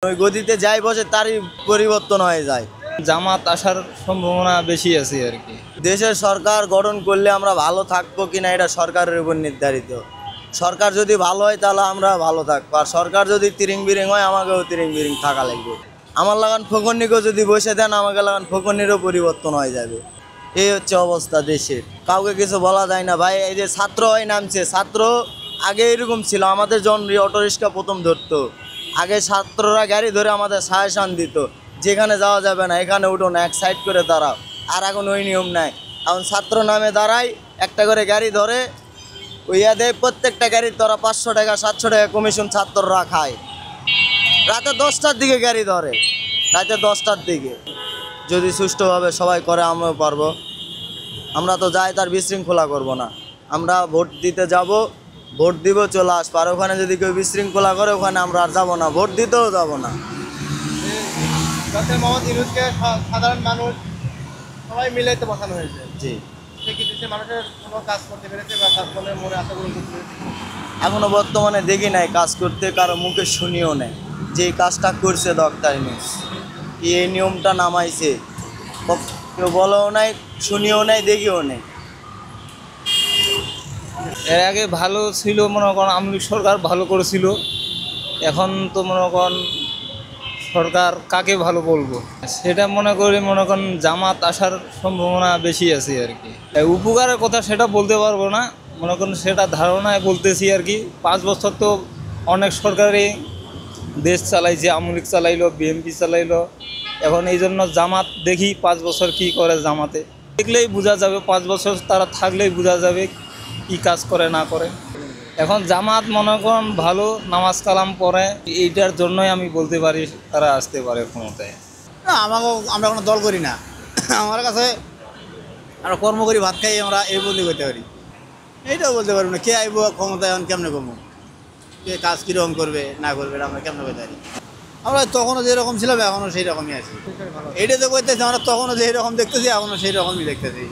ওই গদিতে যাই বসে তারই পরিবর্তন হয়ে যায়। জামাত আসার সম্ভাবনা বেশি আছে আর কি। দেশের সরকার গঠন করলে আমরা ভালো থাকবো কিনা এটা সরকারের উপর নির্ধারিত। সরকার যদি ভালো হয় তাহলে আমরা ভালো থাকবো, আর সরকার যদি তিরিং বিরিং হয় আমাকেও তিরিং বিরিং থাকা লাগবে। আমার লাগান ফকরনিকেও যদি বসে দেন আমাকে লাগান ফকরনিরও পরিবর্তন হয়ে যাবে। এই হচ্ছে অবস্থা দেশের, কাউকে কিছু বলা যায় না ভাই। এই যে ছাত্র হয় নামছে, ছাত্র আগে এরকম ছিল, আমাদের যখন অটোরিক্সা প্রথম ধরতো আগে ছাত্ররা গাড়ি ধরে আমাদের সাজেশান দিত, যেখানে যাওয়া যাবে না এখানে উঠো না, এক সাইড করে দাঁড়াও। আর এখন ওই নিয়ম নাই, এখন ছাত্র নামে দাঁড়ায় একটা করে গাড়ি ধরে ওইয়া দেয়, প্রত্যেকটা গাড়ির তারা 500 টাকা 700 টাকা কমিশন ছাত্ররা খায়। রাতে 10টার দিকে গাড়ি ধরে, রাতে 10টার দিকে। যদি সুষ্ঠুভাবে সবাই করে আমরাও পারবো। আমরা তো যাই তার বিশৃঙ্খলা করব না, আমরা ভোট দিতে যাব, ভোট দিব চলে আসবো। আর ওখানে যদি কেউ বিশৃঙ্খলা করে ওখানে আমরা আর যাবো না, ভোট দিতেও যাব না। মোহাম্মদ ইউনূসকে সাধারণ মানুষ সবাই মিলে তো বসানো হয়েছে। জি, সে কি দেশের মানুষের কোনো কাজ করতে পেরেছে বা কাজ করলে মনে আশা করে করতে পেরেছে? এখনো বর্তমানে দেখি নাই কাজ করতে, কারো মুখে শুনিও নেই যে এই কাজটা করছে ডক্টর ইউনূস, এই নিয়মটা নামাইছে, কেউ বলেও নাই, শুনিও নাই, দেখিও নেই। এর আগে ভালো ছিল, মনে করেন আওয়ামী লীগ সরকার ভালো করেছিল। এখন তো মনে করেন সরকার কাকে ভালো বলবো সেটা মনে করেন জামাত আসার সম্ভাবনা বেশি আছে আর কি। উপকারের কথা সেটা বলতে পারবো না, মনে করেন সেটা ধারণায় বলতেছি আর কি। 5 বছর তো অনেক সরকারই দেশ চালাইছে, আওয়ামী লীগ চালাইলো, বিএনপি চালাইলো। এখন এই জন্য জামাত দেখি 5 বছর কি করে, জামাতে দেখলেই বোঝা যাবে, 5 বছর তারা থাকলেই বোঝা যাবে কি কাজ করে না করে। এখন জামাত মনে করেন ভালো নামাজ কালাম পড়ে, এইটার জন্যই আমি বলতে পারি তারা আসতে পারে ক্ষমতায়। না, আমরা কোনো দল করি না। আমার কাছে আমরা কর্ম করি, ভাত খাই, আমরা এই বলতে করতে পারি। এইটাও বলতে পারবো না কে আইব ক্ষমতায়, এখন কেমনে কমো, কে কাজ কীরকম করবে না করবে এটা আমরা কেমনে করতে পারি। আমরা তখনও যেরকম ছিলাম এখনও সেই রকমই আছি। এইটা তো করতেছি, আমরা তখনও যেই রকম দেখতেছি এখনও সেই রকমই দেখতেছি।